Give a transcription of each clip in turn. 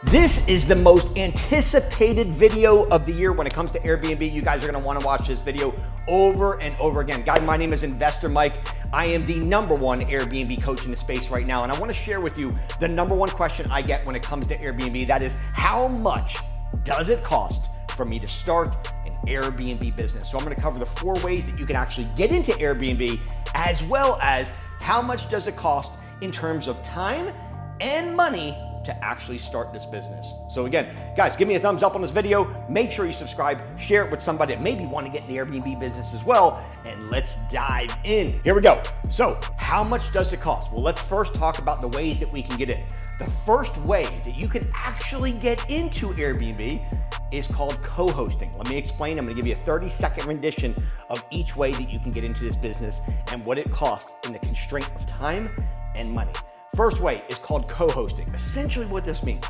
This is the most anticipated video of the year when it comes to Airbnb. You guys are gonna wanna watch this video over and over again. Guys, my name is Investor Mike. I am the #1 Airbnb coach in the space right now, and I wanna share with you the #1 question I get when it comes to Airbnb. That is, how much does it cost for me to start an Airbnb business? So I'm gonna cover the 4 ways that you can actually get into Airbnb, as well as how much does it cost in terms of time and money to actually start this business. So again, guys, give me a thumbs up on this video. Make sure you subscribe, share it with somebody that maybe want to get in the Airbnb business as well, and let's dive in. Here we go. So how much does it cost? Well, let's first talk about the ways that we can get in. The first way that you can actually get into Airbnb is called co-hosting. Let me explain. I'm gonna give you a 30-second rendition of each way that you can get into this business and what it costs in the constraint of time and money. First way is called co-hosting. Essentially what this means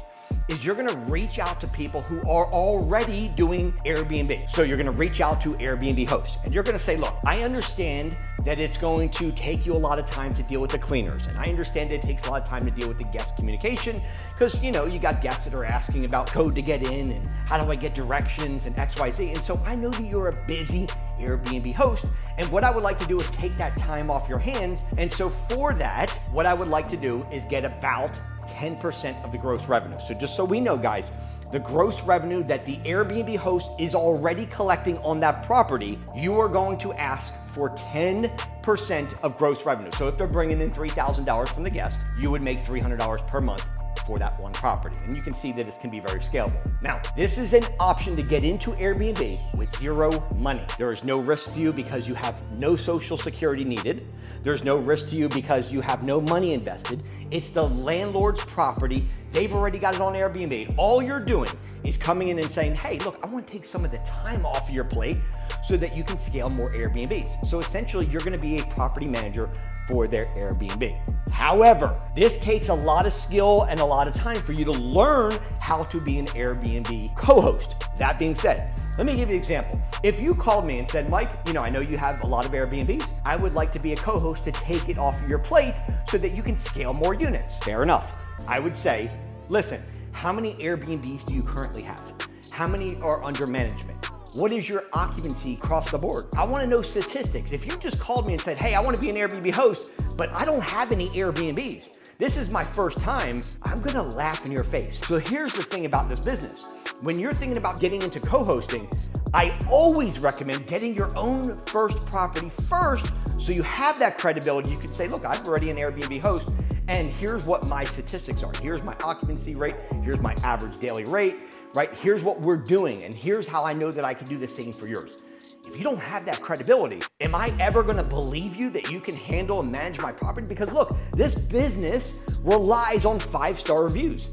is you're gonna reach out to people who are already doing Airbnb. So you're gonna reach out to Airbnb hosts and you're gonna say, look, I understand that it's going to take you a lot of time to deal with the cleaners. And I understand it takes a lot of time to deal with the guest communication because you got guests that are asking about code to get in and how do I get directions and XYZ. And so I know that you're a busy Airbnb host. And what I would like to do is take that time off your hands. And so for that, what I would like to do is get about 10% of the gross revenue. So just so we know, guys, the gross revenue that the Airbnb host is already collecting on that property, you are going to ask for 10% of gross revenue. So if they're bringing in $3,000 from the guest, you would make $300 per month for that one property. And you can see that this can be very scalable. Now, this is an option to get into Airbnb with zero money. There is no risk to you because you have no social security needed. There's no risk to you because you have no money invested. It's the landlord's property. They've already got it on Airbnb. All you're doing is coming in and saying, hey, look, I want to take some of the time off of your plate so that you can scale more Airbnbs. So essentially, you're going to be a property manager for their Airbnb. However, this takes a lot of skill and a lot of time for you to learn how to be an Airbnb co-host. That being said, let me give you an example. If you called me and said, Mike, I know you have a lot of Airbnbs. I would like to be a co-host to take it off of your plate so that you can scale more units. Fair enough. I would say, listen, how many Airbnbs do you currently have? How many are under management? What is your occupancy across the board? I want to know statistics. If you just called me and said, hey, I want to be an Airbnb host, but I don't have any Airbnbs, this is my first time, I'm going to laugh in your face. So here's the thing about this business. When you're thinking about getting into co-hosting, I always recommend getting your own first property first so you have that credibility. You can say, look, I'm already an Airbnb host and here's what my statistics are. Here's my occupancy rate. Here's my average daily rate, right? Here's what we're doing and here's how I know that I can do the same for yours. If you don't have that credibility, am I ever gonna believe you that you can handle and manage my property? Because look, this business relies on 5-star reviews.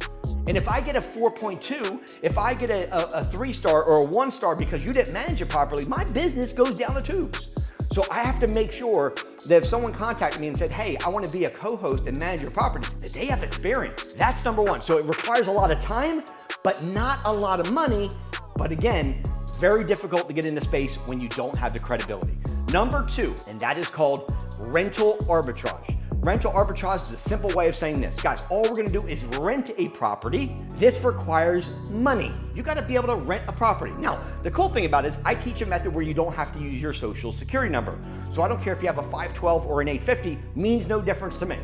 And if I get a 4.2, if I get a 3-star or a 1-star because you didn't manage it properly, my business goes down the tubes. So I have to make sure that if someone contacted me and said, hey, I want to be a co-host and manage your properties, that they have experience. That's #1. So it requires a lot of time, but not a lot of money. But again, very difficult to get into space when you don't have the credibility. #2, and that is called rental arbitrage. Rental arbitrage is a simple way of saying this. Guys, all we're gonna do is rent a property. This requires money. You gotta be able to rent a property. Now, the cool thing about it is I teach a method where you don't have to use your social security number. So I don't care if you have a 512 or an 850, means no difference to me.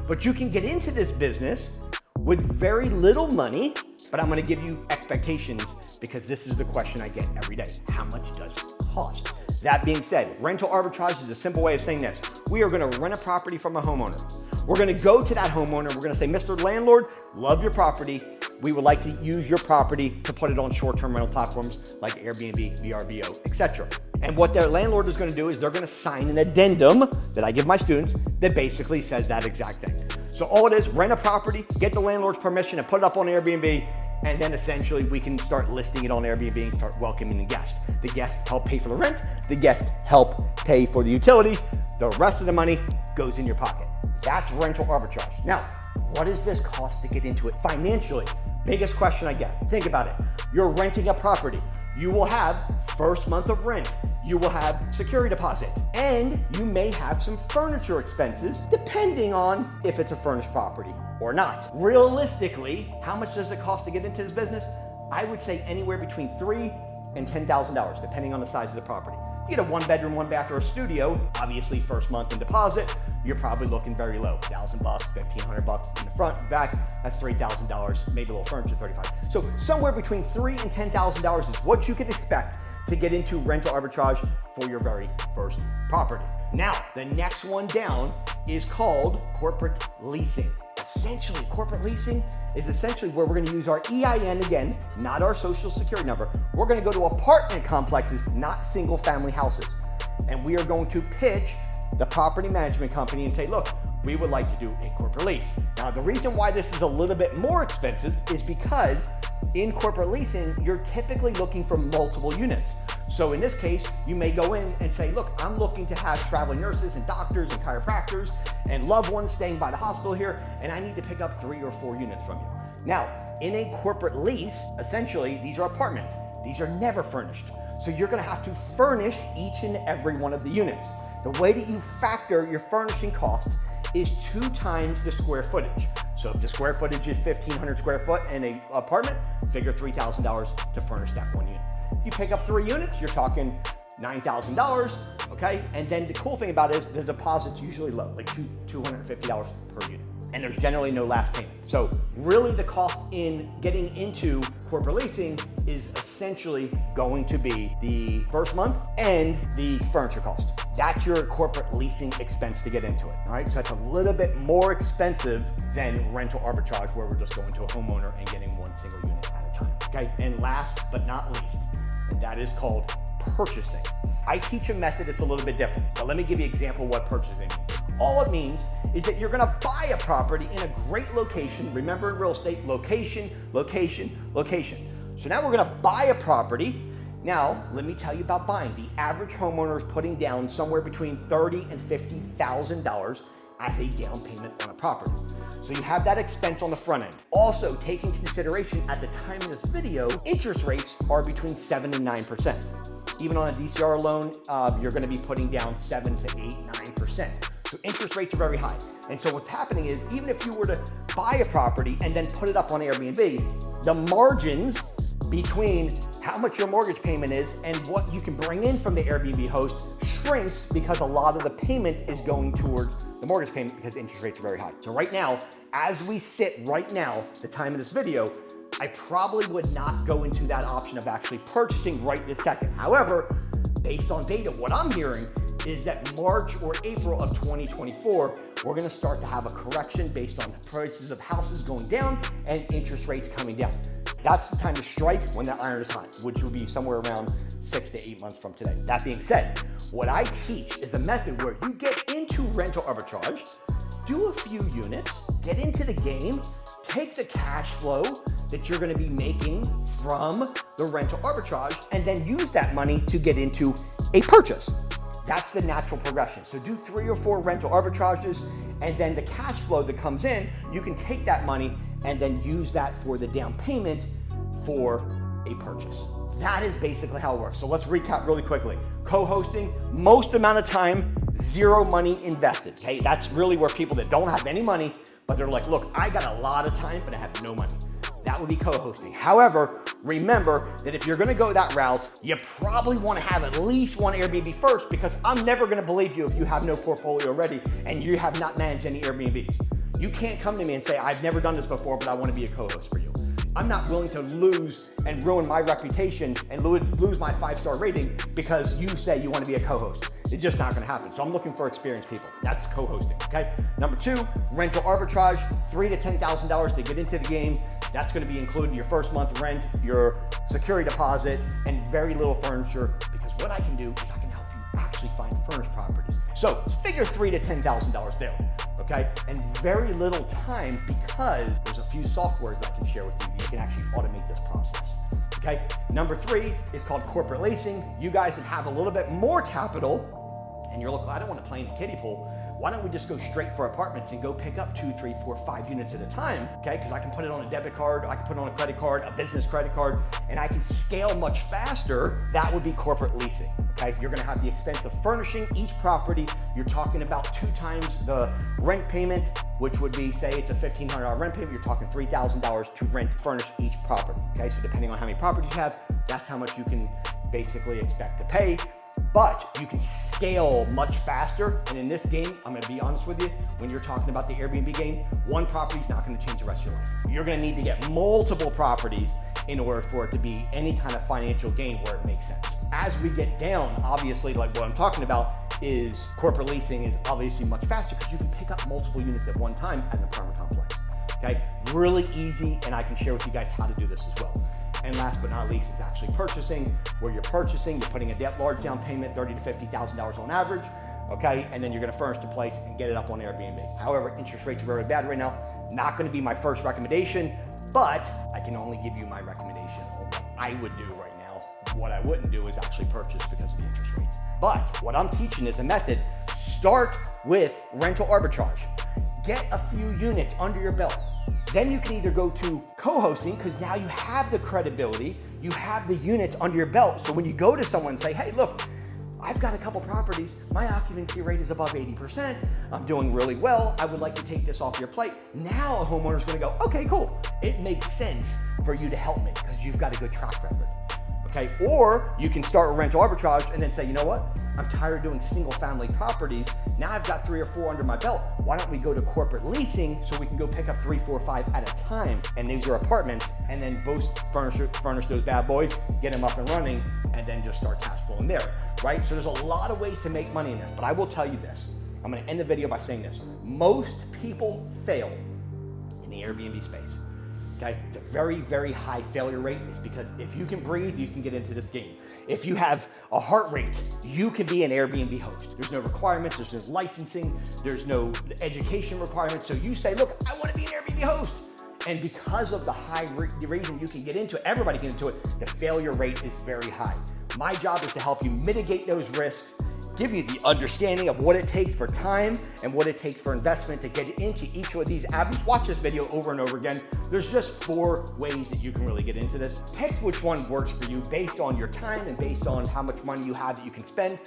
But you can get into this business with very little money, but I'm gonna give you expectations because this is the question I get every day. How much does it cost? That being said, rental arbitrage is a simple way of saying this. We are gonna rent a property from a homeowner. We're gonna go to that homeowner. We're gonna say, Mr. Landlord, love your property. We would like to use your property to put it on short-term rental platforms like Airbnb, vrbo, etc. And what their landlord is gonna do is they're gonna sign an addendum that I give my students that basically says that exact thing. So all it is, rent a property, get the landlord's permission and put it up on Airbnb, and then essentially we can start listing it on Airbnb and start welcoming the guests. The guests help pay for the rent, the guests help pay for the utilities, the rest of the money goes in your pocket. That's rental arbitrage. Now, what does this cost to get into it financially? Biggest question I get. Think about it. You're renting a property. You will have first month of rent, you will have security deposit, and you may have some furniture expenses depending on if it's a furnished property or not. Realistically, how much does it cost to get into this business? I would say anywhere between $3,000 and $10,000, depending on the size of the property. You get a 1-bedroom, 1-bath, or a studio, obviously first month in deposit, you're probably looking very low, $1,000, $1,500 in the front and back, that's $3,000, maybe a little furniture, $35,000. So somewhere between $3,000 and $10,000 is what you can expect to get into rental arbitrage for your very first property. Now, the next one down is called corporate leasing. Essentially, corporate leasing is essentially where we're gonna use our EIN again, not our social security number. We're gonna go to apartment complexes, not single family houses. And we are going to pitch the property management company and say, look, we would like to do a corporate lease. Now, the reason why this is a little bit more expensive is because in corporate leasing, you're typically looking for multiple units. So in this case, you may go in and say, look, I'm looking to have traveling nurses and doctors and chiropractors and loved ones staying by the hospital here, and I need to pick up 3 or 4 units from you. Now, in a corporate lease, essentially, these are apartments. These are never furnished. So you're gonna have to furnish each and every one of the units. The way that you factor your furnishing cost is 2 times the square footage. So if the square footage is 1,500 square foot in an apartment, figure $3,000 to furnish that 1 unit. You pick up 3 units, you're talking $9,000, okay? And then the cool thing about it is the deposit's usually low, like $250 per unit. And there's generally no last payment. So really the cost in getting into corporate leasing is essentially going to be the first month and the furniture cost. That's your corporate leasing expense to get into it, all right? So that's a little bit more expensive than rental arbitrage, where we're just going to a homeowner and getting 1 single unit at a time, okay? And last but not least, and that is called purchasing. I teach a method that's a little bit different, but let me give you an example of what purchasing means. All it means is that you're gonna buy a property in a great location. Remember, in real estate, location, location, location. So now we're gonna buy a property. Now, let me tell you about buying. The average homeowner is putting down somewhere between $30,000 and $50,000 as a down payment on a property. So you have that expense on the front end. Also, take into consideration at the time of this video, interest rates are between 7 and 9%. Even on a DCR loan, you're gonna be putting down 7 to 8, 9%. So interest rates are very high. And so what's happening is, even if you were to buy a property and then put it up on Airbnb, the margins between how much your mortgage payment is and what you can bring in from the Airbnb host shrinks, because a lot of the payment is going towards the mortgage payment because interest rates are very high. So right now, as we sit right now, the time of this video, I probably would not go into that option of actually purchasing right this second. However, based on data, what I'm hearing is that March or April of 2024, we're gonna start to have a correction based on the prices of houses going down and interest rates coming down. That's the time to strike when the iron is hot, which will be somewhere around 6 to 8 months from today. That being said, what I teach is a method where you get into rental arbitrage, do a few units, get into the game, take the cash flow that you're gonna be making from the rental arbitrage, and then use that money to get into a purchase. That's the natural progression. So do 3 or 4 rental arbitrages, and then the cash flow that comes in, you can take that money and then use that for the down payment for a purchase. That is basically how it works. So let's recap really quickly. Co-hosting, most amount of time, 0 money invested. Okay, that's really where people that don't have any money, but they're like, look, I got a lot of time, but I have no money. That would be co-hosting. However, remember that if you're gonna go that route, you probably wanna have at least 1 Airbnb first, because I'm never gonna believe you if you have no portfolio already and you have not managed any Airbnbs. You can't come to me and say, I've never done this before, but I wanna be a co-host for you. I'm not willing to lose and ruin my reputation and lose my 5-star rating because you say you wanna be a co-host. It's just not gonna happen. So I'm looking for experienced people. That's co-hosting, okay? Number 2, rental arbitrage, $3,000 to $10,000 to get into the game. That's gonna be including your first month rent, your security deposit, and very little furniture, because what I can do is I can help you actually find furnished properties. So figure $3,000 to $10,000 there, okay? And very little time, because there's a few softwares that I can share with you. You can actually automate this process, okay? Number 3 is called corporate leasing. You guys that have a little bit more capital, and you're like, I don't want to play in the kiddie pool. Why don't we just go straight for apartments and go pick up 2, 3, 4, 5 units at a time, okay? Because I can put it on a debit card, I can put it on a credit card, a business credit card, and I can scale much faster. That would be corporate leasing, Okay, you're gonna have the expense of furnishing each property. You're talking about 2 times the rent payment, which would be, say it's a $1,500 rent payment, you're talking $3,000 to furnish each property. Okay, so depending on how many properties you have, that's how much you can basically expect to pay. But you can scale much faster. And in this game, I'm gonna be honest with you, when you're talking about the Airbnb game, one property is not gonna change the rest of your life. You're gonna need to get multiple properties in order for it to be any kind of financial gain where it makes sense. As we get down, obviously, like what I'm talking about is corporate leasing is obviously much faster because you can pick up multiple units at one time at an apartment complex. Okay, really easy, and I can share with you guys how to do this as well. And last but not least is actually purchasing, where you're purchasing, you're putting a large down payment, $30,000 to $50,000 on average, okay? And then you're gonna furnish the place and get it up on Airbnb. However, interest rates are very bad right now. Not gonna be my first recommendation, but I can only give you my recommendation on what I would do right now. What I wouldn't do is actually purchase because of the interest rates. But what I'm teaching is a method. Start with rental arbitrage. Get a few units under your belt. Then you can either go to co-hosting, because now you have the credibility, you have the units under your belt. So when you go to someone and say, hey, look, I've got a couple properties, my occupancy rate is above 80%, I'm doing really well, I would like to take this off your plate. Now a homeowner's gonna go, okay, cool. It makes sense for you to help me because you've got a good track record. Okay, or you can start with rental arbitrage and then say, you know what? I'm tired of doing single family properties. Now I've got 3 or 4 under my belt. Why don't we go to corporate leasing so we can go pick up 3, 4, 5 at a time? And these are apartments, and then both furnish those bad boys, get them up and running, and then just start cash flowing there, right? So there's a lot of ways to make money in this, but I will tell you this. I'm gonna end the video by saying this. Most people fail in the Airbnb space. Okay, it's a very, very high failure rate. It's because if you can breathe, you can get into this game. If you have a heart rate, you can be an Airbnb host. There's no requirements, there's no licensing, there's no education requirements. So you say, look, I wanna be an Airbnb host. And because of the high reason you can get into it, everybody can get into it, the failure rate is very high. My job is to help you mitigate those risks, give you the understanding of what it takes for time and what it takes for investment to get into each of these avenues. Watch this video over and over again. There's just 4 ways that you can really get into this. Pick which one works for you based on your time and based on how much money you have that you can spend.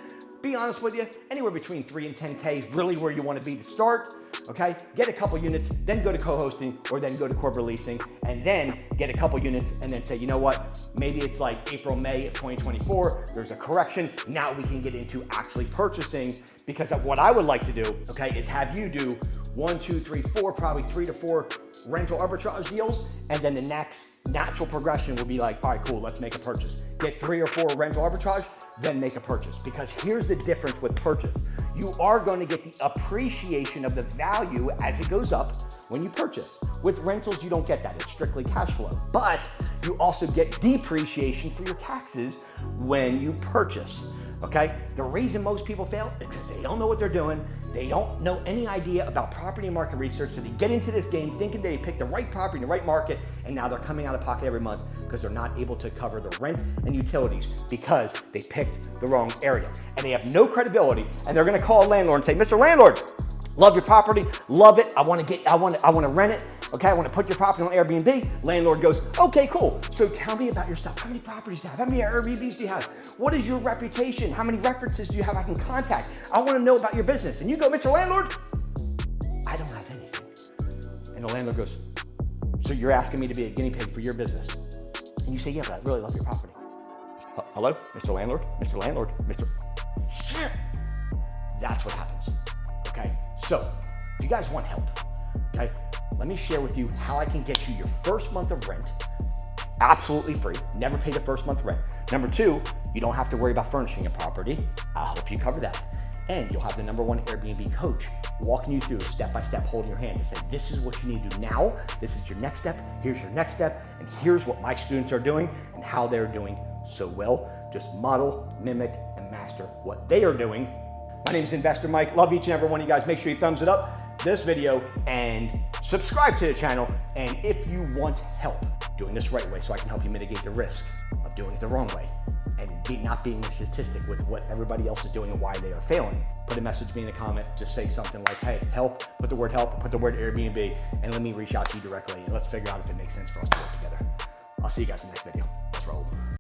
Be honest with you, anywhere between 3 and 10K is really where you want to be to start. Okay, get a couple units, then go to co-hosting, or then go to corporate leasing, and then get a couple units and then say, you know what, maybe it's like April, May of 2024, there's a correction, now we can get into actually purchasing, because what I would like to do, okay, is have you do 1, 2, 3, 4, probably 3 to 4 rental arbitrage deals, and then the next natural progression will be like, all right, cool, let's make a purchase. Get 3 or 4 rental arbitrage, then make a purchase. Because here's the difference with purchase. You are going to get the appreciation of the value as it goes up when you purchase. With rentals, you don't get that. It's strictly cash flow. But you also get depreciation for your taxes when you purchase. Okay? The reason most people fail is because they don't know what they're doing. They don't know any idea about property and market research. So they get into this game thinking they picked the right property in the right market, and now they're coming out of pocket every month because they're not able to cover the rent and utilities because they picked the wrong area. And they have no credibility, and they're gonna call a landlord and say, Mr. Landlord, love your property, love it, I wanna rent it, okay, I wanna put your property on Airbnb. Landlord goes, okay, cool, so tell me about yourself. How many properties do you have? How many Airbnbs do you have? What is your reputation? How many references do you have I can contact? I wanna know about your business. And you go, Mr. Landlord, I don't have anything. And the landlord goes, so you're asking me to be a guinea pig for your business? And you say, yeah, but I really love your property. Hello, Mr. Landlord, Mr. Landlord, Mr. That's what happens, okay? So, if you guys want help, okay, let me share with you how I can get you your first month of rent absolutely free. Never pay the first month rent. Number 2, you don't have to worry about furnishing a property. I'll help you cover that. And you'll have the #1 Airbnb coach walking you through step by step, holding your hand to say, this is what you need to do now. This is your next step. Here's your next step. And here's what my students are doing and how they're doing so well. Just model, mimic, and master what they are doing. My name is Investor Mike. Love each and every one of you guys. Make sure you thumbs it up, this video, and subscribe to the channel. And if you want help doing this right way so I can help you mitigate the risk of doing it the wrong way and not being a statistic with what everybody else is doing and why they are failing, put a message to me in a comment. Just say something like, hey, help, put the word help, put the word Airbnb, and let me reach out to you directly and let's figure out if it makes sense for us to work together. I'll see you guys in the next video. Let's roll.